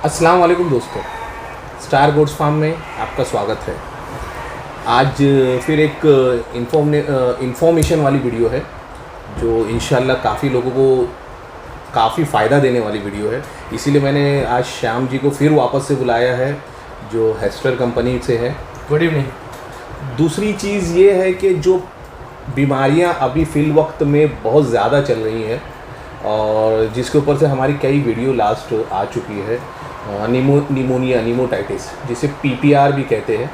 अस्सलाम वालेकुम दोस्तों, स्टार गोट्स फार्म में आपका स्वागत है। आज फिर एक इंफॉर्मेशन वाली वीडियो है जो इंशाल्लाह काफ़ी लोगों को काफ़ी फ़ायदा देने वाली वीडियो है। इसीलिए मैंने आज श्याम जी को फिर वापस से बुलाया है जो हेस्टर कंपनी से है। Good evening. दूसरी चीज़ ये है कि जो बीमारियां अभी फ़िल वक्त में बहुत ज़्यादा चल रही हैं और जिसके ऊपर से हमारी कई वीडियो लास्ट आ चुकी है, निमोनिया, निमोटाइटिस, जिसे पीपीआर भी कहते हैं।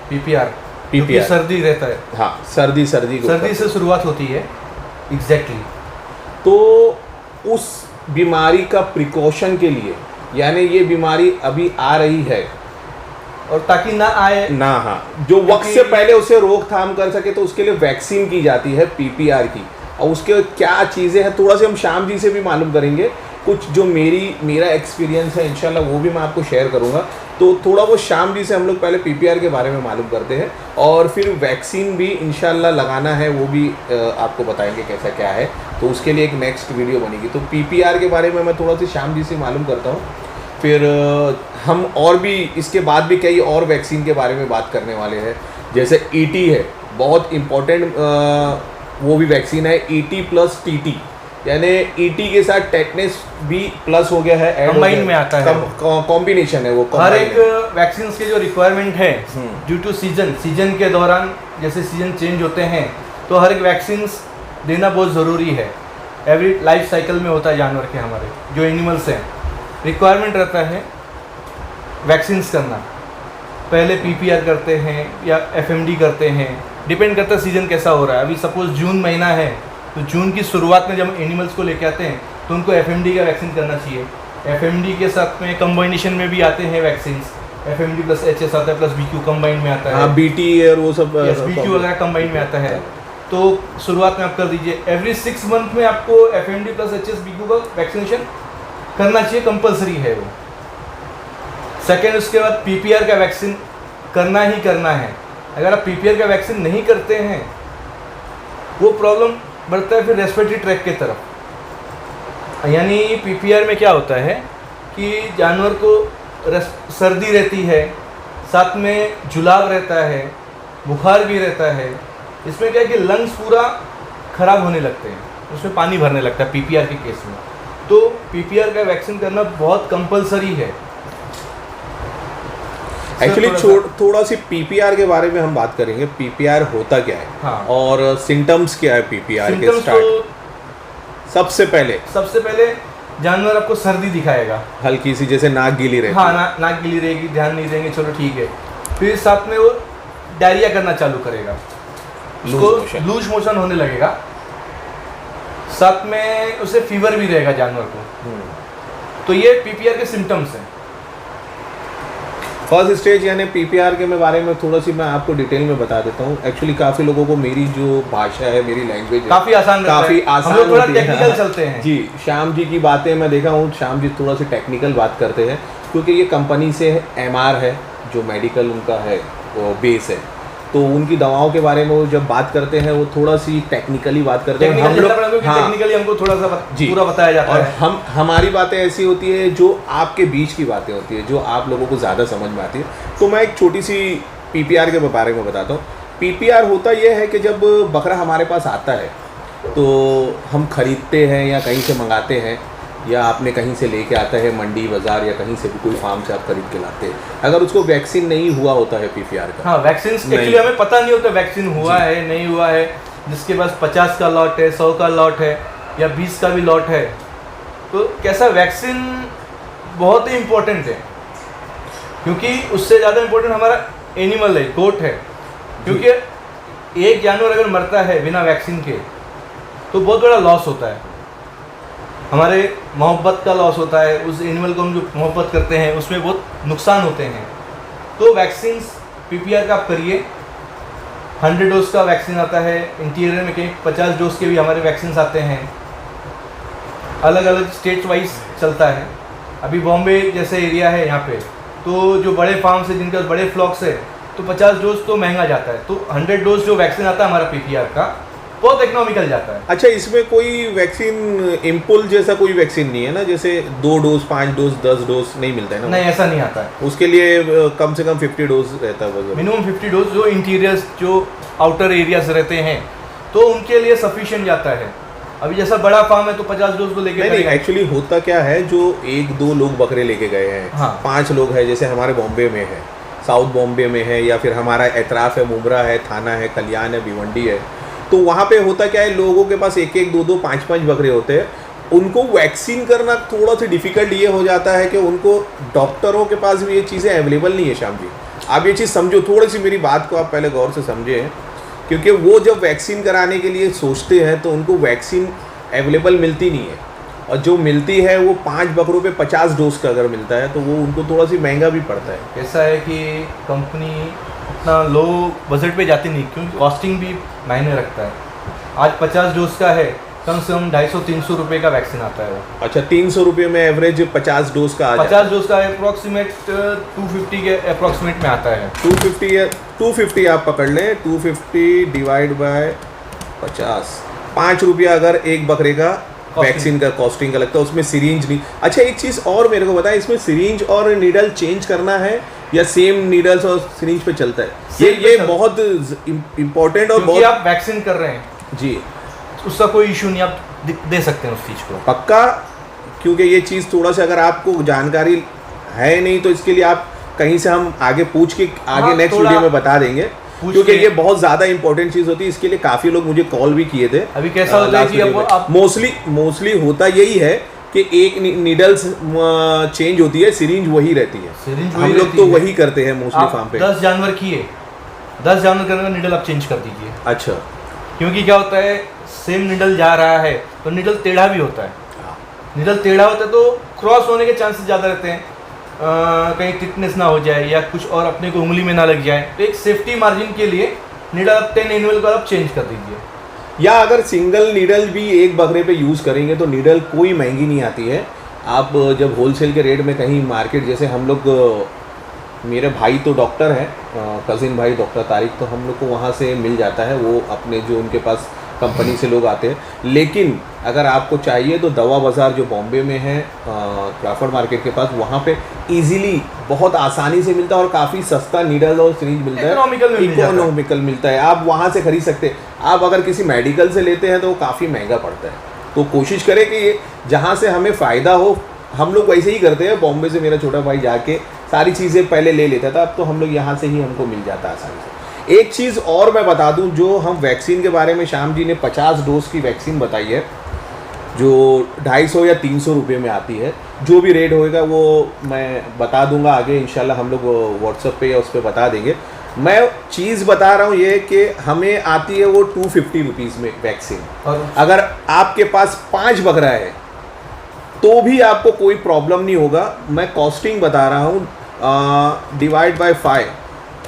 पीपीआर सर्दी रहता है। हाँ, सर्दी से शुरुआत होती है। एग्जैक्टली। तो उस बीमारी का प्रिकॉशन के लिए, यानी ये बीमारी अभी आ रही है और ताकि ना आए ना, हाँ, जो वक्त से पहले उसे रोकथाम कर सके, तो उसके लिए वैक्सीन की जाती है पीपीआर की। और उसके क्या चीज़ें हैं थोड़ा सा हम श्याम जी से भी मालूम करेंगे। कुछ जो मेरा एक्सपीरियंस है इंशाल्लाह वो भी मैं आपको शेयर करूंगा। तो थोड़ा वो श्याम जी से हम लोग पहले पीपीआर के बारे में मालूम करते हैं और फिर वैक्सीन भी इंशाल्लाह लगाना है, वो भी आपको बताएंगे कैसा क्या है। तो उसके लिए एक नेक्स्ट वीडियो बनेगी। तो पीपीआर के बारे में मैं थोड़ा सा श्याम जी से मालूम करता हूँ, फिर हम और भी इसके बाद भी कई और वैक्सीन के बारे में बात करने वाले हैं। जैसे ईटी है, बहुत इम्पोर्टेंट वो भी वैक्सीन है, ईटी प्लस टीटी, यानी ईटी के साथ टेटनेस भी प्लस हो गया है, कंबाइन में आता है, कॉम्बिनेशन है वो। हर एक वैक्सीन के जो रिक्वायरमेंट है ड्यू टू सीजन के दौरान, जैसे सीजन चेंज होते हैं तो हर एक वैक्सीन देना बहुत ज़रूरी है। एवरी लाइफ साइकिल में होता है जानवर के, हमारे जो एनिमल्स हैं, रिक्वायरमेंट रहता है वैक्सीन्स करना। पहले पीपीआर करते हैं या एफएमडी करते हैं, डिपेंड करता है सीज़न कैसा हो रहा है। अभी सपोज जून महीना है तो जून की शुरुआत में जब एनिमल्स को लेके आते हैं तो उनको एफएमडी का वैक्सीन करना चाहिए। एफएमडी के साथ में कंबाइनेशन में भी आते हैं वैक्सीन, एफएमडी प्लस एचएस आता है, प्लस बीक्यू कंबाइन में आता है, बीटी और वो सब बीक्यू वगैरह कंबाइन में आता है। तो शुरुआत में आप कर दीजिए। एवरी 6 मंथ में आपको एफएमडी प्लस एचएस बीक्यू का वैक्सीनेशन करना चाहिए, कंपलसरी है वो। सेकेंड, उसके बाद पीपीआर का वैक्सीन करना ही करना है। अगर आप पीपीआर का वैक्सीन नहीं करते हैं वो प्रॉब्लम बढ़ता है फिर रेस्पिरेटरी ट्रैक की तरफ। यानी पीपीआर में क्या होता है कि जानवर को सर्दी रहती है, साथ में जुलाब रहता है, बुखार भी रहता है। इसमें क्या है कि लंग्स पूरा ख़राब होने लगते हैं, उसमें पानी भरने लगता है पीपीआर के केस में। तो पीपीआर का वैक्सीन करना बहुत कंपलसरी है। एक्चुअली थोड़ा सी पीपीआर के बारे में हम बात करेंगे। पीपीआर होता क्या है, हाँ, और सिम्टम्स क्या है पीपीआर के स्टार्ट। सबसे पहले जानवर आपको सर्दी दिखाएगा, हल्की सी, जैसे नाक गीली रहेगी। हाँ, नाक गीली रहेगी, ध्यान नहीं देंगे, चलो ठीक है। फिर साथ में वो डायरिया करना चालू करेगा, उसको लूज मोशन होने लगेगा, साथ में उसे फीवर भी रहेगा जानवर को। तो ये पीपीआर के सिम्टम्स हैं। फर्स्ट स्टेज यानी पीपीआर के बारे में थोड़ा सी मैं आपको डिटेल में बता देता हूँ। एक्चुअली काफ़ी लोगों को मेरी जो भाषा है, मेरी लैंग्वेज है, काफ़ी आसान हम लोग थोड़ा टेक्निकल चलते हैं। जी, श्याम जी की बातें मैं देखा हूँ, श्याम जी थोड़ा सी टेक्निकल बात करते हैं क्योंकि ये कंपनी से एमआर है, जो मेडिकल उनका है वो बेस है। तो उनकी दवाओं के बारे में वो जब बात करते हैं वो थोड़ा सी टेक्निकली बात करते हैं। हम लोग टेक्निकली हमको थोड़ा सा पूरा बताया जाता है। और हमारी बातें ऐसी होती है जो आपके बीच की बातें होती है, जो आप लोगों को ज़्यादा समझ में आती है। तो मैं एक छोटी सी पीपीआर के बारे में बताता हूँ। पीपीआर होता यह है कि जब बकरा हमारे पास आता है तो हम खरीदते हैं या कहीं से मंगाते हैं, या आपने कहीं से लेके आता है, मंडी बाज़ार या कहीं से भी कोई फार्म से आप खरीद के लाते हैं। अगर उसको वैक्सीन नहीं हुआ होता है पीपीआर का, हाँ, वैक्सीन एक्चुअली हमें पता नहीं होता वैक्सीन हुआ है नहीं हुआ है। जिसके पास 50 का लॉट है, 100 का लॉट है या 20 का भी लॉट है, तो कैसा वैक्सीन बहुत ही इम्पोर्टेंट है, क्योंकि उससे ज़्यादा इम्पोर्टेंट हमारा एनिमल है, गोट है। क्योंकि एक जानवर अगर मरता है बिना वैक्सीन के तो बहुत बड़ा लॉस होता है, हमारे मोहब्बत का लॉस होता है। उस एनिमल को हम जो मोहब्बत करते हैं उसमें बहुत नुकसान होते हैं। तो वैक्सीन पीपीआर का आप करिए। 100 डोज का वैक्सीन आता है, इंटीरियर में कहीं 50 डोज के भी हमारे वैक्सीन आते हैं। अलग अलग स्टेट वाइज चलता है। अभी बॉम्बे जैसे एरिया है यहाँ पे, तो जो बड़े फार्म्स है जिनके बड़े फ्लॉक्स है, तो 50 डोज तो महंगा जाता है। तो 100 डोज जो वैक्सीन आता है हमारा पीपीआर का, बहुत इकोनॉमिकल जाता है। अच्छा, इसमें कोई वैक्सीन इम्पुल जैसा कोई वैक्सीन नहीं है ना, जैसे 2 डोज 5 डोज 10 डोज नहीं मिलता है ना? नहीं, ऐसा नहीं आता है। उसके लिए कम से कम 50 डोज रहता है, मिनिमम 50 डोज। जो इंटीरियर्स, जो आउटर एरियाज रहते हैं, तो उनके लिए सफिशिएंट जाता है। अभी जैसा बड़ा फार्म है तो 50 डोज को लेके नहीं, एक्चुअली होता क्या है, जो 1-2 लोग बकरे लेके गए हैं, हाँ। 5 लोग हैं, जैसे हमारे बॉम्बे में है, साउथ बॉम्बे में है, या फिर हमारा एतराफ़ है, मुमरा है, थाना है, कल्याण है, भिवंडी है, तो वहाँ पे होता क्या है, लोगों के पास 1-1, 2-2, 5-5 बकरे होते हैं। उनको वैक्सीन करना थोड़ा सा डिफ़िकल्ट ये हो जाता है कि उनको डॉक्टरों के पास भी ये चीज़ें अवेलेबल नहीं है। श्याम जी, आप ये चीज़ समझो, थोड़ी सी मेरी बात को आप पहले गौर से समझें, क्योंकि वो जब वैक्सीन कराने के लिए सोचते हैं तो उनको वैक्सीन अवेलेबल मिलती नहीं है, और जो मिलती है वो 5 बकरों पे 50 डोज का अगर मिलता है तो वो उनको थोड़ा सी महंगा भी पड़ता है। ऐसा है कि कंपनी इतना लो बजट पे जाती नहीं, क्योंकि कॉस्टिंग भी मायने रखता है। आज 50 डोज का है, कम से कम 250-300 रुपये का वैक्सीन आता है वो। अच्छा, 300 रुपये में एवरेज 50 डोज का आ जाता है। 50 डोज का अप्रॉक्सीमेट 250 के अप्रॉक्सीमेट में आता है। 250 आप पकड़ लें, 250 डिवाइड बाय 50, 5 रुपया अगर एक बकरे का वैक्सीन का कॉस्टिंग का लगता है, उसमें सिरिंज नहीं। अच्छा, एक चीज़ और मेरे को बताएं, इसमें सिरिंज और नीडल चेंज करना है या सेम नीडल्स और सिरिंज पे चलता है? ये बहुत इम्पोर्टेंट और बहुत, आप वैक्सीन कर रहे हैं जी, उसका कोई इशू नहीं, आप दे सकते हैं उस चीज़ को पक्का। क्योंकि ये चीज़ थोड़ा सा अगर आपको जानकारी है नहीं तो इसके लिए आप कहीं से हम आगे पूछ के आगे नेक्स्ट वीडियो में बता देंगे, क्योंकि ये बहुत ज़्यादा इंपॉर्टेंट चीज़ होती है। इसके लिए काफ़ी लोग मुझे कॉल भी किए थे। अभी कैसा होता है कि अब मोस्टली होता यही है कि एक नीडल्स चेंज होती है, सिरिंज वही रहती है। हम लोग तो वही करते हैं मोस्टली फार्म पे। 10 जानवर किए, 10 जानवर करने का नीडल आप चेंज कर दीजिए। अच्छा, क्योंकि क्या होता है, सेम नीडल जा रहा है तो नीडल टेढ़ा भी होता है। नीडल टेढ़ा होता है तो क्रॉस होने के चांसेस ज़्यादा रहते हैं, कहीं टिटनेस ना हो जाए या कुछ और अपने को उंगली में ना लग जाए। तो एक सेफ्टी मार्जिन के लिए नीडल 10 एनुअल को आप चेंज कर दीजिए। या अगर सिंगल नीडल भी एक बकरे पे यूज़ करेंगे तो नीडल कोई महंगी नहीं आती है। आप जब होलसेल के रेट में कहीं मार्केट, जैसे हम लोग, मेरे भाई तो डॉक्टर हैं, कज़िन भाई डॉक्टर तारिक, तो हम लोग को वहाँ से मिल जाता है, वो अपने जो उनके पास कंपनी से लोग आते हैं। लेकिन अगर आपको चाहिए तो दवा बाज़ार जो बॉम्बे में है, क्राफर्ड मार्केट के पास, वहाँ पे इजीली बहुत आसानी से मिलता है और काफ़ी सस्ता नीडल और सिरिंज मिलता है, इकोनॉमिकल मिलता है। आप वहाँ से खरीद सकते हैं। आप अगर किसी मेडिकल से लेते हैं तो वो काफ़ी महंगा पड़ता है। तो कोशिश करें कि ये जहाँ से हमें फ़ायदा हो, हम लोग वैसे ही करते हैं। बॉम्बे से मेरा छोटा भाई जाके सारी चीज़ें पहले ले लेता था, अब तो हम लोग यहाँ से ही हमको मिल जाता है आसानी से। एक चीज़ और मैं बता दूं, जो हम वैक्सीन के बारे में, श्याम जी ने 50 डोज की वैक्सीन बताई है, जो 250 या 300 रुपये में आती है। जो भी रेट होएगा वो मैं बता दूंगा आगे, इंशाल्लाह हम लोग व्हाट्सएप पे या उस पर बता देंगे। मैं चीज़ बता रहा हूँ ये कि हमें आती है वो 250 रुपीज़ में वैक्सीन, और अगर आपके पास 5 बकरा है तो भी आपको कोई प्रॉब्लम नहीं होगा। मैं कॉस्टिंग बता रहा हूँ, डिवाइड बाय 5,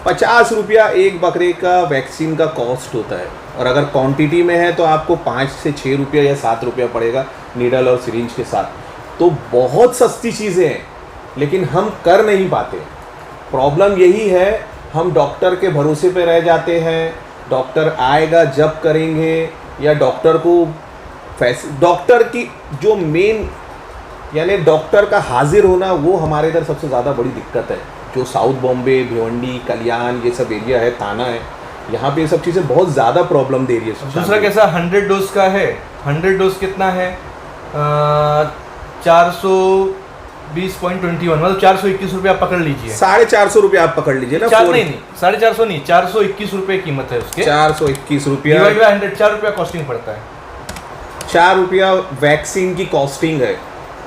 50 रुपया एक बकरे का वैक्सीन का कॉस्ट होता है। और अगर क्वांटिटी में है तो आपको 5 से 6 रुपया या 7 रुपया पड़ेगा नीडल और सिरिंज के साथ। तो बहुत सस्ती चीज़ें हैं, लेकिन हम कर नहीं पाते। प्रॉब्लम यही है, हम डॉक्टर के भरोसे पे रह जाते हैं। डॉक्टर आएगा जब करेंगे, या डॉक्टर की जो मेन, यानी डॉक्टर का हाजिर होना, वो हमारे इधर सबसे ज़्यादा बड़ी दिक्कत है। जो साउथ बॉम्बे, भिवंडी, कल्याण, ये सब एरिया है, थाना है, यहाँ पे ये सब चीज़ें बहुत ज़्यादा प्रॉब्लम दे रही है। दूसरा कैसा 100 डोज का है, 100 डोज कितना है, 420.21, मतलब 421 रुपये आप पकड़ लीजिए। 450 रुपये आप पकड़ लीजिए ना। 450 नहीं, 421 रुपये कीमत है उसके। 421 रुपया, 4 रुपया कॉस्टिंग पड़ता है। 4 रुपया वैक्सीन की कॉस्टिंग है।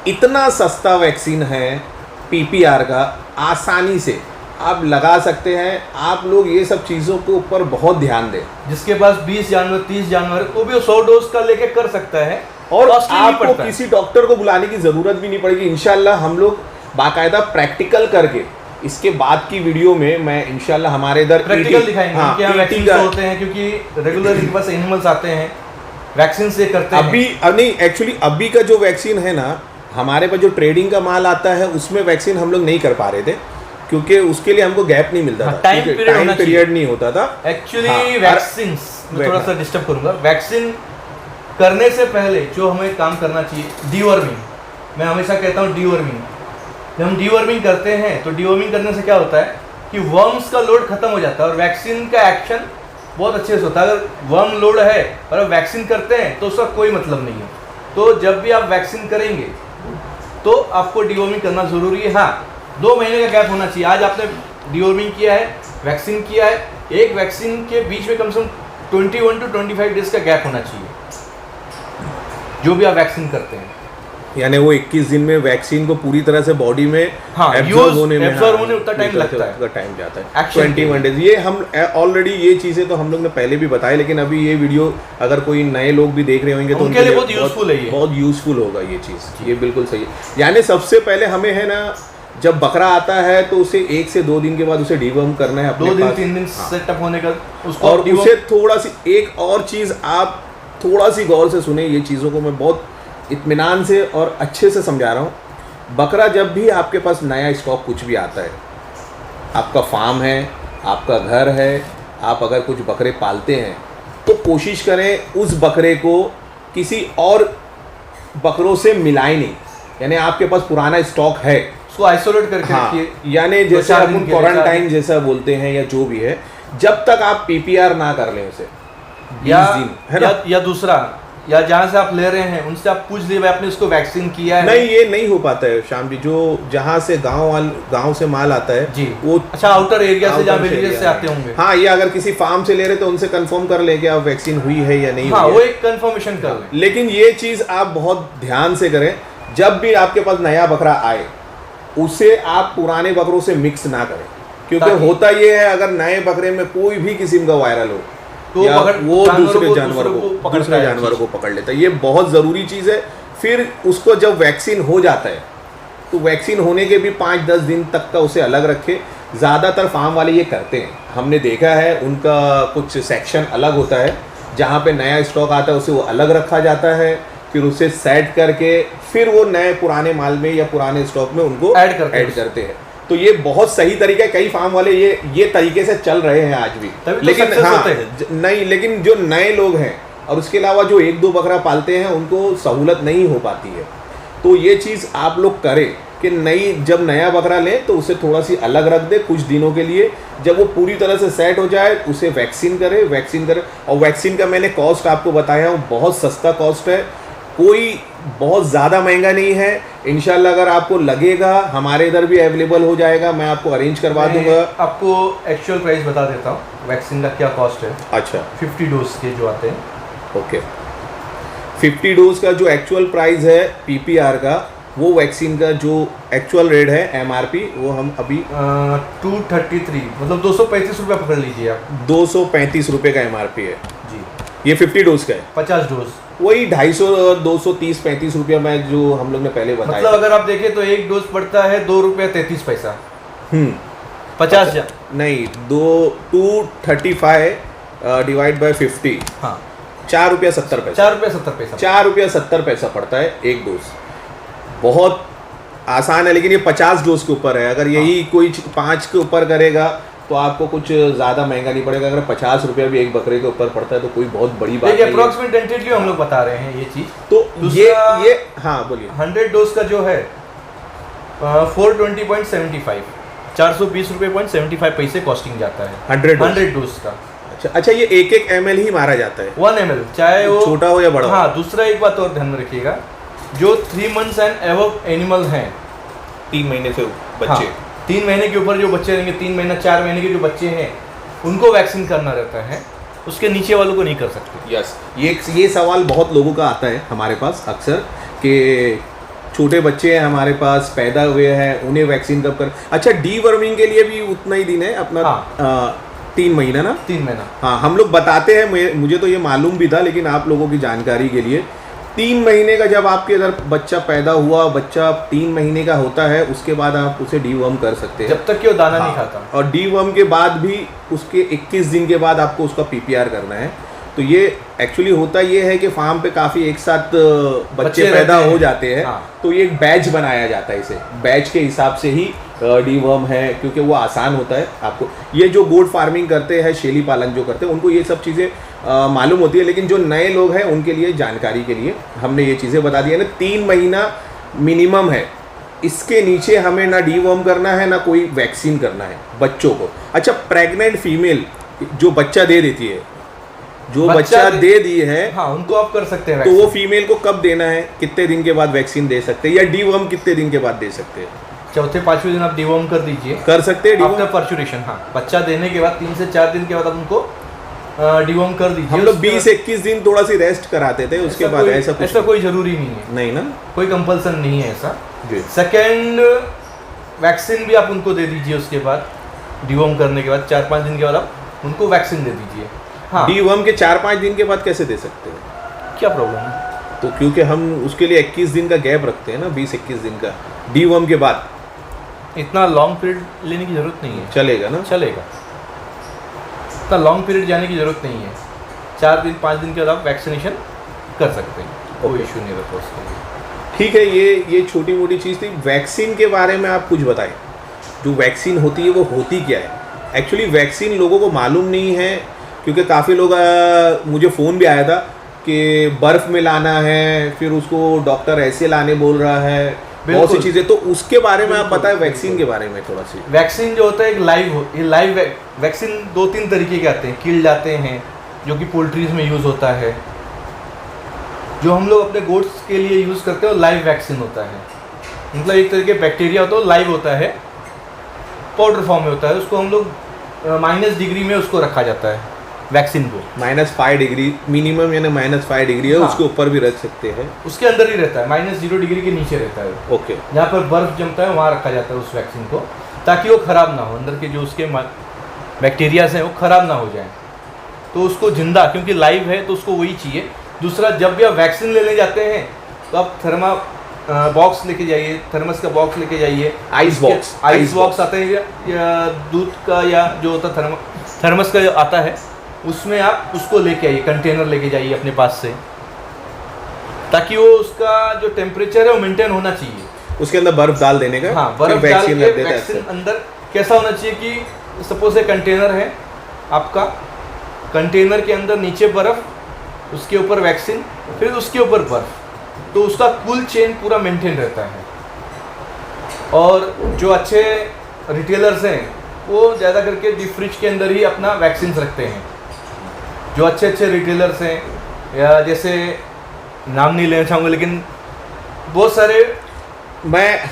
इतना सस्ता वैक्सीन है PPR का, आसानी से आप लगा सकते हैं। आप लोग ये सब चीज़ों के ऊपर बहुत ध्यान दें। जिसके पास 20 जानवर, 30 जानवर, वो भी 100 डोज का लेके कर सकता है, और आपको किसी डॉक्टर को बुलाने की ज़रूरत भी नहीं पड़ेगी। इंशाल्लाह हम लोग बाकायदा प्रैक्टिकल करके, इसके बाद की वीडियो में मैं इंशाल्लाह हमारे इधर प्रैक्टिकल दिखाएंगे। हाँ, क्या वैक्सीन होते हैं, क्योंकि रेगुलर इनके पास एनिमल्स आते हैं, वैक्सीन से करते हैं। नहीं, एक्चुअली अभी का जो वैक्सीन है ना, हमारे पास जो ट्रेडिंग का माल आता है उसमें वैक्सीन हम लोग नहीं कर पा रहे थे, क्योंकि उसके लिए हमको गैप नहीं मिलता था, टाइम पीरियड नहीं होता था एक्चुअली। वैक्सीन मैं थोड़ा सा डिस्टर्ब करूंगा। वैक्सीन करने से पहले जो हमें काम करना चाहिए, डीवर्मिंग। मैं हमेशा कहता हूँ डीवर्मिंग। जब हम डीवर्मिंग करते हैं तो डीवर्मिंग करने से क्या होता है कि वर्म्स का लोड खत्म हो जाता है और वैक्सीन का एक्शन बहुत अच्छे से होता है। अगर वर्म लोड है और आप वैक्सीन करते हैं तो उसका कोई मतलब नहीं है। तो जब भी आप वैक्सीन करेंगे तो आपको डीवर्मिंग करना ज़रूरी है। हाँ, 2 महीने का गैप होना चाहिए। आज आपने डीवर्मिंग किया है, वैक्सीन किया है, एक वैक्सीन के बीच में कम से कम 21 to 25 डेज का गैप होना चाहिए जो भी आप वैक्सीन करते हैं। यानी वो 21 दिन में वैक्सीन को पूरी तरह से बॉडी में एब्जॉर्ब होने उतना टाइम लगता है, टाइम जाता है 21 डेज। ये हम ऑलरेडी ये चीज़ें तो हम लोग ने पहले भी बताई, लेकिन अभी ये वीडियो अगर कोई नए लोग भी देख रहे होंगे तो उनके लिए बहुत यूजफुल है। बहुत यूजफुल होगा ये चीज़, ये बिल्कुल सही है। यानी सबसे पहले हमें है ना, जब बकरा आता है तो उसे 1 से 2 दिन के बाद उसे डिवर्म करना है, 2 दिन 3 दिन सेटअप होने का उसको। और उसे थोड़ा सी एक और चीज़ आप थोड़ा सी गौर से सुने, ये चीज़ों को मैं बहुत इत्मीनान से और अच्छे से समझा रहा हूँ। बकरा जब भी आपके पास नया स्टॉक कुछ भी आता है, आपका फार्म है, आपका घर है, आप अगर कुछ बकरे पालते हैं तो कोशिश करें उस बकरे को किसी और बकरों से मिलाएं नहीं। यानी आपके पास पुराना स्टॉक है, उसको आइसोलेट करके रखिए। यानी जैसे अपन क्वारंटाइन जैसा बोलते हैं या जो भी है, जब तक आप PPR ना कर लें उसे 20 दिन, है ना। या दूसरा, या जहाँ से आप ले रहे हैं उनसे आप पूछ लीजिए भाई आपने उसको वैक्सीन किया है। नहीं, ये नहीं हो पाता है श्याम जी। जो जहाँ से गांव से माल आता है जी, वो अच्छा आउटर एरिया से, जहाँ विलेज से आते होंगे। हाँ, ये अगर किसी फार्म से ले रहे तो उनसे कंफर्म कर ले कि आप वैक्सीन हुई है या नहीं। हाँ, वो एक कंफर्मेशन कर लें। लेकिन ये चीज़ आप बहुत ध्यान से करें, जब भी आपके पास नया बकरा आए उसे आप पुराने बकरों से मिक्स ना करें, क्योंकि होता ये है अगर नए बकरे में कोई भी किस्म का वायरल हो तो वो दूसरे जानवर को पकड़ लेता है। ये बहुत ज़रूरी चीज़ है। फिर उसको जब वैक्सीन हो जाता है तो वैक्सीन होने के भी 5-10 दिन तक का उसे अलग रखे। ज़्यादातर फार्म वाले ये करते हैं, हमने देखा है। उनका कुछ सेक्शन अलग होता है, जहाँ पे नया स्टॉक आता है उसे वो अलग रखा जाता है, फिर उसे सेट करके फिर वो नए पुराने माल में या पुराने स्टॉक में उनको ऐड करते हैं। तो ये बहुत सही तरीका है। कई फार्म वाले ये तरीके से चल रहे हैं आज भी, लेकिन नहीं, लेकिन जो नए लोग हैं और उसके अलावा जो 1-2 बकरा पालते हैं उनको सहूलत नहीं हो पाती है। तो ये चीज़ आप लोग करें कि जब नया बकरा लें तो उसे थोड़ा सी अलग रख दे कुछ दिनों के लिए। जब वो पूरी तरह से सेट हो जाए उसे वैक्सीन करें। और वैक्सीन का मैंने कॉस्ट आपको बताया हूँ, बहुत सस्ता कॉस्ट है, कोई बहुत ज़्यादा महंगा नहीं है। इंशाल्लाह अगर आपको लगेगा हमारे इधर भी अवेलेबल हो जाएगा, मैं आपको अरेंज करवा दूंगा। आपको एक्चुअल प्राइस बता देता हूँ वैक्सीन का क्या कॉस्ट है। अच्छा, 50 डोज के जो आते हैं। ओके, 50 डोज का जो एक्चुअल प्राइस है PPR का, वो वैक्सीन का जो एक्चुअल रेट है MRP, वो हम अभी 233 मतलब 235 रुपये पकड़ लीजिए आप। 235 रुपये का MRP है जी। ये 50 डोज का है। 50 डोज वही 250 और 230-35 रुपया में जो हम लोग ने पहले बताया। मतलब अगर आप देखें तो एक डोज पड़ता है 2 रुपये 33 पैसा। 50 नहीं, 235 डिवाइड बाय 50, हाँ, 4 रुपया 70 पैसा। 4 रुपया 70 पैसा पड़ता है एक डोज। बहुत आसान है, लेकिन ये 50 डोज के ऊपर है। अगर यही कोई 5 के ऊपर करेगा तो आपको कुछ ज़्यादा महंगा नहीं पड़ेगा। अगर 50 रुपया भी एक बकरे के ऊपर पड़ता है तो कोई बहुत बड़ी बात नहीं है। अप्रोक्सीमेटली हम लोग बता रहे हैं ये चीज़। तो ये हाँ बोलिए। 100 डोज का जो है 420.75 420 रुपये 75 पैसे कॉस्टिंग जाता है 100 डोज का। अच्छा, ये 1 ml ही मारा जाता है, 1 ml, चाहे वो छोटा हो या बड़ा। हाँ, दूसरा एक बात और ध्यान में रखिएगा, जो 3 months एंड एबव एनिमल हैं, 3 महीने से बच्चे, 3 महीने के ऊपर जो बच्चे रहेंगे, 3 महीना 4 महीने के जो बच्चे हैं उनको वैक्सीन करना रहता है, उसके नीचे वालों को नहीं कर सकते। यस, ये सवाल बहुत लोगों का आता है हमारे पास अक्सर कि छोटे बच्चे हैं हमारे पास, पैदा हुए हैं, उन्हें वैक्सीन कब कर। अच्छा, डीवर्मिंग के लिए भी उतना ही दिन है अपना। हाँ। 3 महीना ना, 3 महीना। हाँ, हम लोग बताते हैं, मुझे तो ये मालूम भी था, लेकिन आप लोगों की जानकारी के लिए 3 महीने का जब आपके इधर बच्चा पैदा हुआ, बच्चा 3 महीने का होता है, उसके बाद आप उसे डीवर्म कर सकते हैं, जब तक कि वो दाना नहीं खाता। और डीवर्म के बाद भी उसके 21 दिन के बाद आपको उसका PPR करना है। तो ये एक्चुअली होता ये है कि फार्म पे काफ़ी एक साथ बच्चे पैदा हो जाते हैं। हाँ। तो ये एक बैच बनाया जाता है, इसे बैच के हिसाब से ही डीवर्म है, क्योंकि वो आसान होता है आपको। ये जो गोट फार्मिंग करते हैं, शेली पालन जो करते हैं, उनको ये सब चीज़ें मालूम होती है, लेकिन जो नए लोग हैं उनके लिए जानकारी के लिए हमने ये चीज़ें बता दी है ना। 3 महीना मिनिमम है, इसके नीचे हमें ना डीवर्म करना है ना कोई वैक्सीन करना है बच्चों को। अच्छा, प्रेग्नेंट फीमेल जो बच्चा दे देती है, जो बच्चा दे दी है, हाँ, उनको आप कर सकते हैं तो वो फीमेल को कब देना है, कितने दिन के बाद वैक्सीन दे सकते हैं, या डीवर्म कितने दिन के बाद दे सकते हैं? चौथे 5वें दिन आप डिवॉर्म कर दीजिए, कर सकते हैं आफ्टर पर्चुरेशन। हाँ, बच्चा देने के बाद 3 से 4 दिन के बाद आप उनको डिवॉर्म कर दीजिए। हम लोग 20-21 दिन थोड़ा सी रेस्ट कराते थे, उसके बाद ऐसा कोई जरूरी नहीं है, नहीं ना, कोई कंपल्सन नहीं है ऐसा। सेकेंड वैक्सीन भी आप उनको दे दीजिए, उसके बाद डिवॉर्म करने के बाद 4-5 दिन के बाद आप उनको वैक्सीन दे दीजिए। हाँ, डीवर्म के 4-5 दिन के बाद कैसे दे सकते हैं? क्या प्रॉब्लम है? तो क्योंकि हम उसके लिए 21 दिन का गैप रखते हैं ना, 20-21 दिन का डीवर्म के बाद। इतना लॉन्ग पीरियड लेने की जरूरत नहीं है, चलेगा ना? चलेगा, इतना लॉन्ग पीरियड जाने की जरूरत नहीं है। 4 दिन 5 दिन के बाद आप वैक्सीनेशन कर सकते हैं, कोई इशू नहीं रहता उसके लिए। ठीक है, ये छोटी मोटी चीज़ थी। वैक्सीन के बारे में आप कुछ बताएं, जो वैक्सीन होती है वो होती क्या है? एक्चुअली वैक्सीन लोगों को मालूम नहीं है, क्योंकि काफ़ी लोग मुझे फ़ोन भी आया था कि बर्फ़ में लाना है, फिर उसको डॉक्टर ऐसे लाने बोल रहा है, बहुत सी चीज़ें। तो उसके बारे में आप बताएं, वैक्सीन के बारे में थोड़ा सी। वैक्सीन जो होता है एक लाइव वैक्सीन 2-3 तरीके के आते हैं। किल्ड आते हैं जो कि पोल्ट्रीज में यूज़ होता है, जो हम लोग अपने गोट्स के लिए यूज़ करते हैं, और लाइव वैक्सीन होता है। मतलब एक तरीके बैक्टीरिया होता है, लाइव होता है, पाउडर फॉर्म में होता है, उसको हम लोग -डिग्री में उसको रखा जाता है वैक्सीन को। -5 डिग्री मिनिमम, यानी -5 डिग्री है। हाँ, उसके ऊपर भी रख सकते हैं, उसके अंदर ही रहता है, -0 डिग्री के नीचे रहता है। ओके, जहाँ पर बर्फ़ जमता है वहाँ रखा जाता है उस वैक्सीन को, ताकि वो ख़राब ना हो, अंदर के जो उसके बैक्टीरियाज हैं वो ख़राब ना हो जाए। तो उसको जिंदा, क्योंकि लाइव है तो उसको वही चाहिए। दूसरा, जब भी आप वैक्सीन लेने जाते हैं तो आप थर्मा बॉक्स लेके जाइए, थर्मस का बॉक्स लेके जाइए। आइस बॉक्स आते हैं, या दूध का, या जो होता है थर्मस का जो आता है, उसमें आप उसको लेके आइए, कंटेनर लेके जाइए अपने पास से, ताकि वो उसका जो टेम्परेचर है वो मेंटेन होना चाहिए। उसके अंदर बर्फ डाल देने का। हाँ, बर्फ डाल के वैक्सीन अंदर कैसा होना चाहिए कि सपोज एक कंटेनर है आपका, कंटेनर के अंदर नीचे बर्फ, उसके ऊपर वैक्सीन, फिर उसके ऊपर बर्फ, तो उसका कूल चेन पूरा मेंटेन रहता है। और जो अच्छे रिटेलर्स हैं वो ज़्यादा करके डीप फ्रिज के अंदर ही अपना वैक्सीन रखते हैं। जो अच्छे रिटेलर्स हैं, या जैसे नाम नहीं लेना चाहूँगा, लेकिन बहुत सारे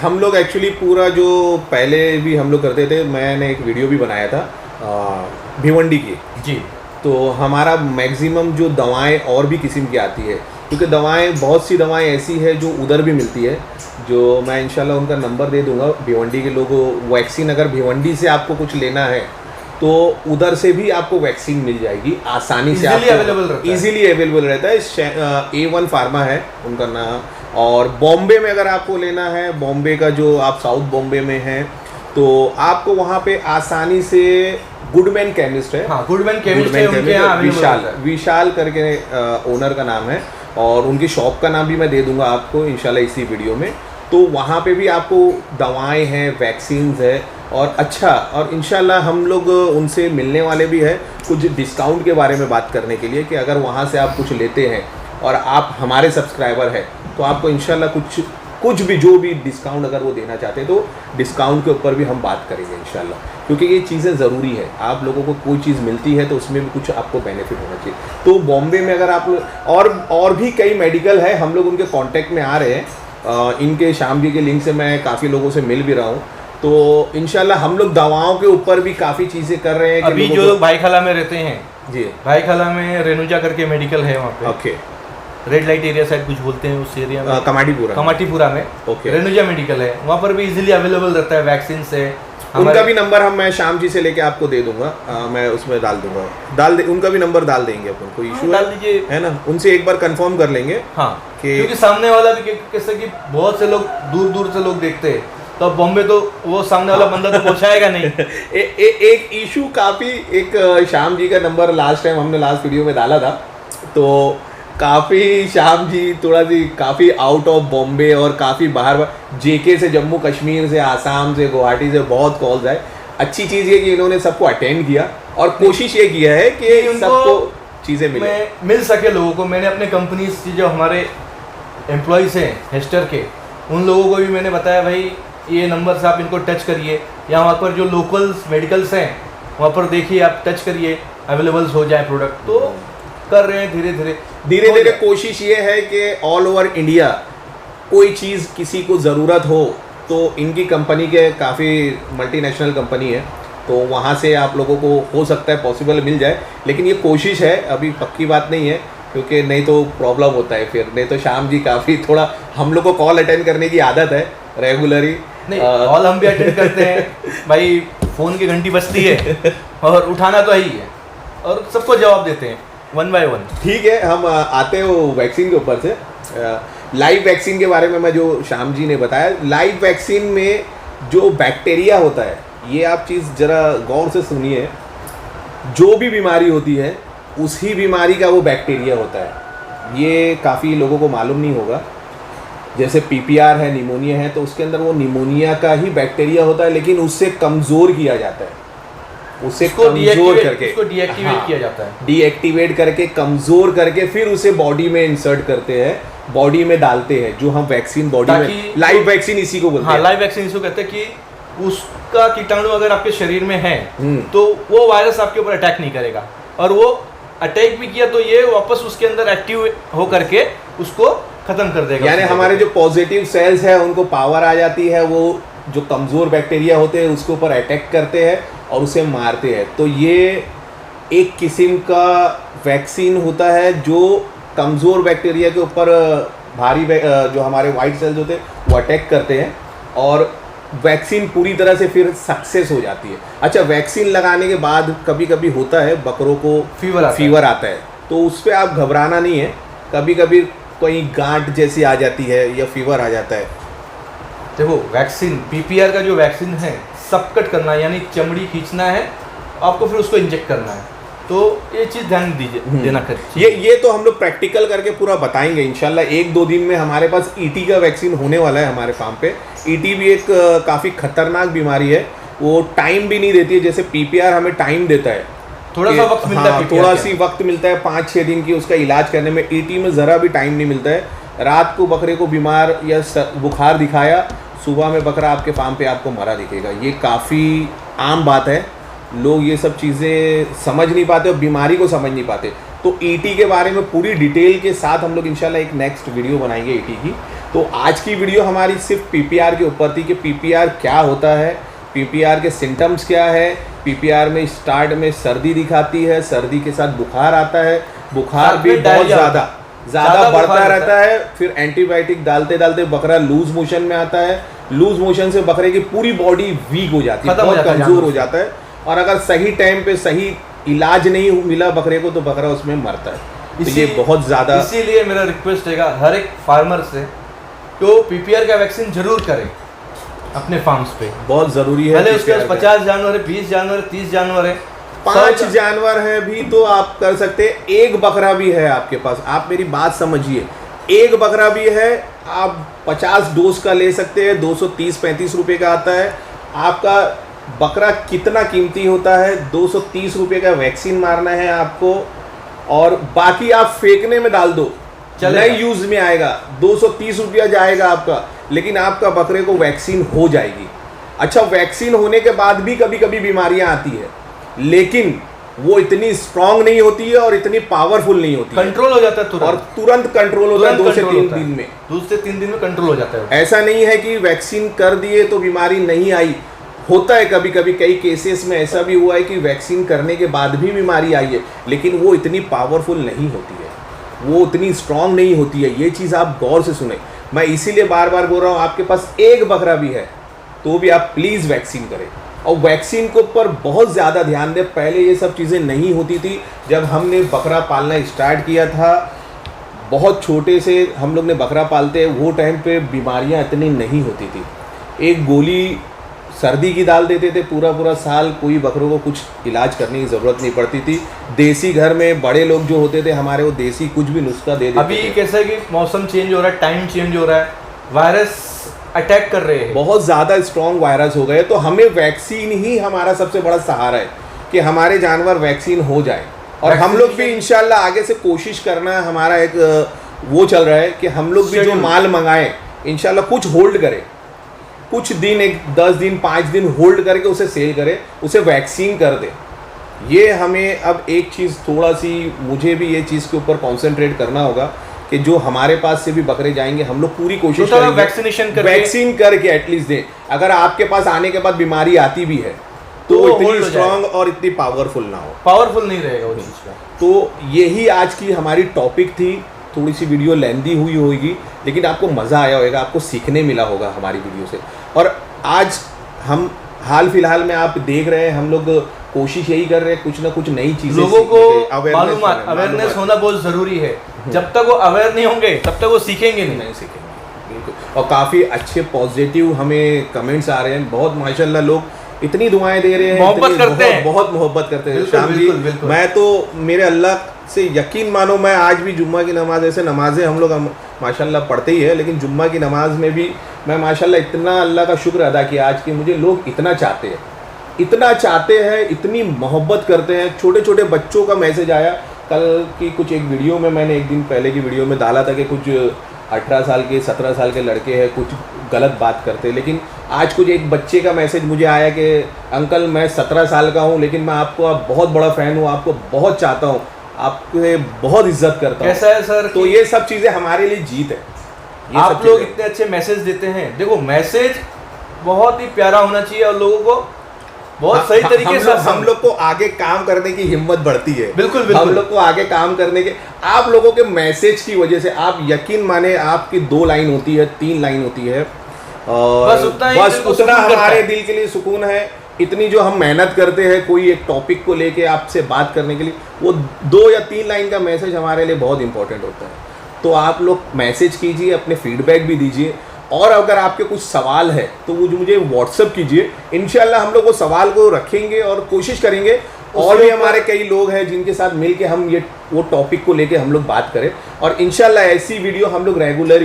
हम लोग एक्चुअली पूरा जो पहले भी हम लोग करते थे, मैंने एक वीडियो भी बनाया था भिवंडी की जी। तो हमारा मैक्सिमम जो दवाएं और भी किस्म की आती है, क्योंकि दवाएं, बहुत सी दवाएं ऐसी है जो उधर भी मिलती है, जो मैं इंशाल्लाह उनका नंबर दे दूंगा भिवंडी के लोगों। वैक्सीन अगर भिवंडी से आपको कुछ लेना है तो उधर से भी आपको वैक्सीन मिल जाएगी आसानी से, इजीली अवेलेबल रहता है। A1 फार्मा है उनका नाम। और बॉम्बे में अगर आपको लेना है, बॉम्बे का जो आप साउथ बॉम्बे में हैं, तो आपको वहाँ पे आसानी से गुडमैन केमिस्ट है। हाँ, गुडमैन केमिस्ट है, उनके यहाँ विशाल करके ओनर का नाम है, और उनकी शॉप का नाम भी मैं दे दूंगा आपको इंशाल्लाह इसी वीडियो में। तो वहाँ पे भी आपको दवाएं हैं, वैक्सीन्स है, और अच्छा, और इंशाल्लाह हम लोग उनसे मिलने वाले भी हैं कुछ डिस्काउंट के बारे में बात करने के लिए, कि अगर वहाँ से आप कुछ लेते हैं और आप हमारे सब्सक्राइबर हैं तो आपको इंशाल्लाह कुछ भी जो भी डिस्काउंट अगर वो देना चाहते हैं तो डिस्काउंट के ऊपर भी हम बात करेंगे इंशाल्लाह, क्योंकि ये चीज़ें ज़रूरी है। आप लोगों को कोई चीज़ मिलती है तो उसमें भी कुछ आपको बेनिफिट होना चाहिए। तो बॉम्बे में अगर आप और भी कई मेडिकल है, हम लोग उनके कांटेक्ट में आ रहे हैं। इनके शाम जी के लिंक से मैं काफ़ी लोगों से मिल भी रहा हूँ, तो इंशाल्लाह हम लोग दवाओं के ऊपर भी काफ़ी चीज़ें कर रहे हैं। अभी जो लोग भाईखला में रहते हैं जी, भाईखला में रेणुजा करके मेडिकल है वहाँ पे, okay, red light area side कुछ बोलते हैं उस एरिया में, कमाटीपुरा में ओके, रेणुजा मेडिकल है, वहाँ पर भी इजीली अवेलेबल रहता है वैक्सीन से। उनका भी नंबर मैं शाम जी से लेके आपको दे दूंगा, मैं उसमें डाल दूंगा, उनका भी नंबर डाल देंगे अपन, कोई इशू डाल दीजिए, है ना, उनसे एक बार कंफर्म कर लेंगे। हाँ, क्योंकि सामने वाला भी कैसे कि बहुत से लोग दूर से लोग देखते हैं, तो बॉम्बे तो वो सामने वाला बंदा तो पहुंचाएगा नहीं। एक इशू काफ़ी, एक शाम जी का नंबर लास्ट टाइम हमने लास्ट वीडियो में डाला था, तो काफ़ी श्याम जी थोड़ा सी काफ़ी आउट ऑफ बॉम्बे और काफ़ी बाहर जेके से, जम्मू कश्मीर से, आसाम से, गुवाहाटी से बहुत कॉल्स आए। अच्छी चीज़ ये कि इन्होंने सबको अटेंड किया और कोशिश ये किया है कि सबको चीज़ें मिल सके लोगों को। मैंने अपने कंपनी जो हमारे एम्प्लॉयज़ हैं हेस्टर के, उन लोगों को भी मैंने बताया भाई ये नंबर से आप इनको टच करिए, या वहाँ पर जो लोकल्स मेडिकल्स हैं वहाँ पर देखिए, आप टच करिए, अवेलेबल्स हो जाए प्रोडक्ट। तो कर रहे हैं धीरे धीरे कोशिश ये है कि ऑल ओवर इंडिया कोई चीज़ किसी को ज़रूरत हो तो इनकी कंपनी के काफ़ी मल्टीनेशनल कंपनी है, तो वहाँ से आप लोगों को हो सकता है पॉसिबल मिल जाए। लेकिन ये कोशिश है, अभी पक्की बात नहीं है, क्योंकि नहीं तो प्रॉब्लम होता है फिर। नहीं तो श्याम जी काफ़ी थोड़ा, हम लोग को कॉल अटेंड करने की आदत है रेगुलरली। नहीं, कॉल हम भी अटेंड करते हैं भाई, फ़ोन की घंटी बजती है और उठाना तो ही है, और सबको जवाब देते हैं 1 by 1। ठीक है, हम आते हैं वो वैक्सीन के ऊपर से। लाइव वैक्सीन के बारे में मैं जो श्याम जी ने बताया, लाइव वैक्सीन में जो बैक्टीरिया होता है, ये आप चीज़ ज़रा गौर से सुनिए, जो भी बीमारी होती है उसी बीमारी का वो बैक्टीरिया होता है। ये काफ़ी लोगों को मालूम नहीं होगा। जैसे पीपीआर है, निमोनिया है, तो उसके अंदर वो निमोनिया का ही बैक्टीरिया होता है, लेकिन उससे कमज़ोर किया जाता है, उसे कमज़ोर करके उसको डीएक्टिवेट किया जाता है, डीएक्टिवेट करके कमज़ोर करके फिर उसे बॉडी में इंसर्ट करते हैं, बॉडी में डालते हैं, जो हम वैक्सीन बॉडी में, लाइव वैक्सीन इसी को बोलते हैं। लाइव वैक्सीन इसको कहते हैं कि उसका कीटाणु अगर आपके शरीर में है तो वो वायरस आपके ऊपर अटैक नहीं करेगा, और वो अटैक भी किया तो ये वापस उसके अंदर एक्टिव हो करके उसको खत्म कर देगा। यानी हमारे जो पॉजिटिव सेल्स है उनको पावर आ जाती है, वो जो कमज़ोर बैक्टीरिया होते हैं उसके ऊपर अटैक करते हैं और उसे मारते हैं। तो ये एक किस्म का वैक्सीन होता है जो कमज़ोर बैक्टीरिया के ऊपर भारी जो हमारे वाइट सेल्स होते हैं वो अटैक करते हैं, और वैक्सीन पूरी तरह से फिर सक्सेस हो जाती है। अच्छा, वैक्सीन लगाने के बाद कभी कभी होता है बकरों को फीवर आता है, तो उस पर आप घबराना नहीं है। कभी कभी कोई गांठ जैसी आ जाती है या फीवर आ जाता है। देखो, वैक्सीन पीपीआर का जो वैक्सीन है, सबकट करना है, यानी चमड़ी खींचना है, आपको फिर उसको इंजेक्ट करना है। तो ये चीज़ ध्यान दीजिए, देना कर ये तो हम लोग प्रैक्टिकल करके पूरा बताएंगे इंशाल्लाह। 1-2 दिन में हमारे पास ईटी का वैक्सीन होने वाला है हमारे फार्म पे। ईटी भी एक काफ़ी खतरनाक बीमारी है, वो टाइम भी नहीं देती है। जैसे पीपीआर हमें टाइम देता है, थोड़ा सा वक्त मिलता है, थोड़ा सी वक्त मिलता है 5-6 दिन की उसका इलाज करने में। ईटी में ज़रा भी टाइम नहीं मिलता है। रात को बकरे को बीमार या बुखार दिखाया, सुबह में बकरा आपके फार्म पे आपको मरा दिखेगा। ये काफ़ी आम बात है, लोग ये सब चीज़ें समझ नहीं पाते और बीमारी को समझ नहीं पाते। तो ईटी के बारे में पूरी डिटेल के साथ हम लोग इंशाल्लाह एक नेक्स्ट वीडियो बनाएंगे ईटी की। तो आज की वीडियो हमारी सिर्फ पीपीआर के ऊपर थी कि पीपीआर क्या होता है, पीपीआर के सिम्टम्स क्या है। पीपीआर में स्टार्ट में सर्दी दिखाती है, सर्दी के साथ बुखार आता है, बुखार भी बहुत ज़्यादा बढ़ता रहता है। फिर एंटीबायोटिक डालते डालते बकरा लूज मोशन में आता है। लूज मोशन से बकरे की पूरी बॉडी वीक हो जाती है, बहुत कमज़ोर हो जाता है, और अगर सही टाइम पे सही इलाज नहीं मिला बकरे को तो बकरा उसमें मरता है। तो ये बहुत ज़्यादा, इसीलिए मेरा रिक्वेस्ट है हर एक फार्मर से, तो पीपीआर का वैक्सीन जरूर करें अपने फार्म्स पे, बहुत ज़रूरी है। पहले उसके पास 50 जानवर है, 20 जानवर है, 30 जानवर है, 5 जानवर है भी तो आप कर सकते हैं। एक बकरा भी है आपके पास, आप मेरी बात समझिए, एक बकरा भी है, आप 50 डोज का ले सकते हैं। 230-35 रुपये का आता है। आपका बकरा कितना कीमती होता है, 230 रुपये का वैक्सीन मारना है आपको, और बाकी आप फेंकने में डाल दो, नए यूज में आएगा, 230 रुपया जाएगा आपका, लेकिन आपका बकरे को वैक्सीन हो जाएगी। अच्छा, वैक्सीन होने के बाद भी कभी कभी बीमारियां आती है, लेकिन वो इतनी स्ट्रांग नहीं होती है और इतनी पावरफुल नहीं होती, कंट्रोल हो जाता है तुरंत, और तुरंत कंट्रोल होता है 2 से 3 दिन में। 2 से 3 दिन में कंट्रोल हो जाता है। ऐसा नहीं है कि वैक्सीन कर दिए तो बीमारी नहीं आई, होता है कभी कभी, कई केसेस में ऐसा भी हुआ है कि वैक्सीन करने के बाद भी बीमारी आई है, लेकिन वो इतनी पावरफुल नहीं होती है, वो उतनी स्ट्रांग नहीं होती है। ये चीज़ आप गौर से सुने। मैं इसीलिए बार बार बोल रहा हूँ, आपके पास एक बकरा भी है तो भी आप प्लीज़ वैक्सीन करें, और वैक्सीन के ऊपर बहुत ज़्यादा ध्यान दें। पहले ये सब चीज़ें नहीं होती थी। जब हमने बकरा पालना स्टार्ट किया था, बहुत छोटे से हम लोग ने बकरा पालते, वो टाइम पे बीमारियां इतनी नहीं होती थी। एक गोली सर्दी की दाल देते थे, पूरा पूरा साल कोई बकरों को कुछ इलाज करने की ज़रूरत नहीं पड़ती थी। देसी घर में बड़े लोग जो होते थे हमारे, वो देसी कुछ भी नुस्खा दे देते अभी थे। कैसा है कि मौसम चेंज हो रहा है, टाइम चेंज हो रहा है, वायरस अटैक कर रहे हैं, बहुत ज़्यादा स्ट्रॉन्ग वायरस हो गए, तो हमें वैक्सीन ही हमारा सबसे बड़ा सहारा है कि हमारे जानवर वैक्सीन हो जाए। और हम लोग भी इंशाल्लाह आगे से कोशिश करना है, हमारा एक वो चल रहा है कि हम लोग भी जो माल मंगाएं इंशाल्लाह कुछ होल्ड करें, कुछ दिन, एक 10 दिन 5 दिन होल्ड करके उसे सेल करें, उसे वैक्सीन कर दें। ये हमें अब एक चीज़ थोड़ा सी, मुझे भी ये चीज़ के ऊपर कॉन्सेंट्रेट करना होगा कि जो हमारे पास से भी बकरे जाएंगे हम लोग पूरी कोशिश करेंगे वैक्सीन करके एटलीस्ट दें। अगर आपके पास आने के बाद बीमारी आती भी है तो इतनी स्ट्रांग और इतनी पावरफुल ना हो, पावरफुल नहीं रहेगा वो चीज़ का। तो यही आज की हमारी टॉपिक थी। थोड़ी सी वीडियो लेंदी हुई होगी, लेकिन आपको मज़ा आया होगा, आपको सीखने मिला होगा हमारी वीडियो से। और आज हम हाल फिलहाल में आप देख रहे हैं, हम लोग कोशिश यही कर रहे हैं कुछ ना कुछ नई चीज़ें, लोगों को अवेयरनेस होना बहुत ज़रूरी है। जब तक वो अवेयर नहीं होंगे तब तक वो सीखेंगे नहीं सीखेंगे, बिल्कुल। और काफ़ी अच्छे पॉजिटिव हमें कमेंट्स आ रहे हैं, बहुत माशाल्लाह लोग इतनी दुआएं दे रहे हैं, मोहब्बत करते हैं, बहुत मोहब्बत करते हैं। शाम जी, मैं तो मेरे अल्लाह से यकीन मानो, मैं आज भी जुम्मा की नमाज, ऐसे नमाजें हम लोग माशाल्लाह पढ़ते ही है, लेकिन जुम्मा की नमाज में भी मैं माशाल्लाह इतना अल्लाह का शुक्र अदा किया आज कि मुझे लोग इतना चाहते हैं, इतनी मोहब्बत करते हैं। छोटे छोटे बच्चों का मैसेज आया कल की कुछ एक वीडियो में, मैंने एक दिन पहले की वीडियो में डाला था कि कुछ 18 साल के 17 साल के लड़के हैं, कुछ गलत बात करते हैं, लेकिन आज कुछ एक बच्चे का मैसेज मुझे आया कि अंकल मैं 17 साल का हूँ, लेकिन मैं आपको बहुत बड़ा फ़ैन हूँ, आपको बहुत चाहता हूँ, आपके बहुत इज्जत करता हूँ। कैसा है सर? तो ये सब चीज़ें हमारे लिए जीत है। आप लोग इतने अच्छे मैसेज देते हैं, देखो मैसेज बहुत ही प्यारा होना चाहिए और लोगों को बहुत सही तरीके से हम लोग को आगे काम करने की हिम्मत बढ़ती है। बिल्कुल बिल्कुल, हम लोग को आगे काम करने के, आप लोगों के मैसेज की वजह से, आप यकीन माने आपकी 2 लाइन होती है, 3 लाइन होती है, और बस उतना हमारे दिल के लिए सुकून है। इतनी जो हम मेहनत करते हैं कोई एक टॉपिक को लेके आपसे बात करने के लिए, वो 2 या 3 लाइन का मैसेज हमारे लिए बहुत इंपॉर्टेंट होता है। तो आप लोग मैसेज कीजिए, अपने फीडबैक भी दीजिए, और अगर आपके कुछ सवाल है तो वो मुझे व्हाट्सअप कीजिए। इंशाल्लाह हम लोग वो सवाल को रखेंगे और कोशिश करेंगे और भी हमारे कई लोग हैं जिनके साथ मिल के हम वो टॉपिक को लेके हम लोग बात करें, और इंशाल्लाह ऐसी वीडियो हम लोग रेगुलर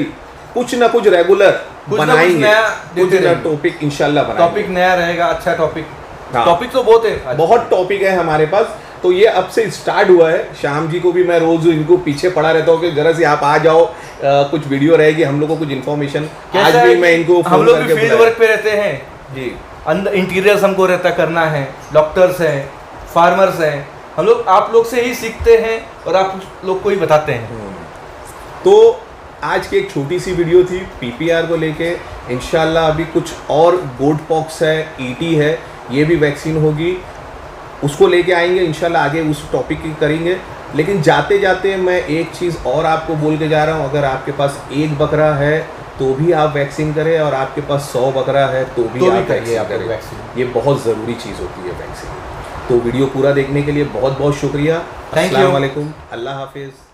बनाएंगे, कुछ ना टॉपिक इंशाल्लाह बनाएंगे। टॉपिक नया रहेगा, अच्छा टॉपिक। हाँ। टॉपिक तो बहुत है, बहुत टॉपिक है हमारे पास। तो ये अब से स्टार्ट हुआ है। शाम जी को भी मैं रोज इनको पीछे पड़ा रहता हूँ कि जरा सी आप आ जाओ, कुछ वीडियो रहेगी, हम लोग को कुछ इन्फॉर्मेशन। आज भी मैं इनको हम लोग भी फील्ड वर्क पे रहते हैं जी, अंदर इंटीरियर्स हमको रहता करना है, डॉक्टर्स हैं, फार्मर्स हैं, हम लोग आप लोग से ही सीखते हैं और आप लोग को ही बताते हैं। तो आज की एक छोटी सी वीडियो थी PPR को लेके। इंशाल्लाह अभी कुछ और गोट पॉक्स है, ET है, ये भी वैक्सीन होगी, उसको लेके आएंगे इंशाल्लाह, आगे उस टॉपिक की करेंगे। लेकिन जाते जाते मैं एक चीज़ और आपको बोल के जा रहा हूँ, अगर आपके पास 1 बकरा है तो भी आप वैक्सीन करें, और आपके पास 100 बकरा है तो भी आप वैक्सीन करें। ये बहुत ज़रूरी चीज़ होती है वैक्सीन। तो वीडियो पूरा देखने के लिए बहुत बहुत शुक्रिया। अस्सलाम वालेकुम, अल्लाह हाफिज़।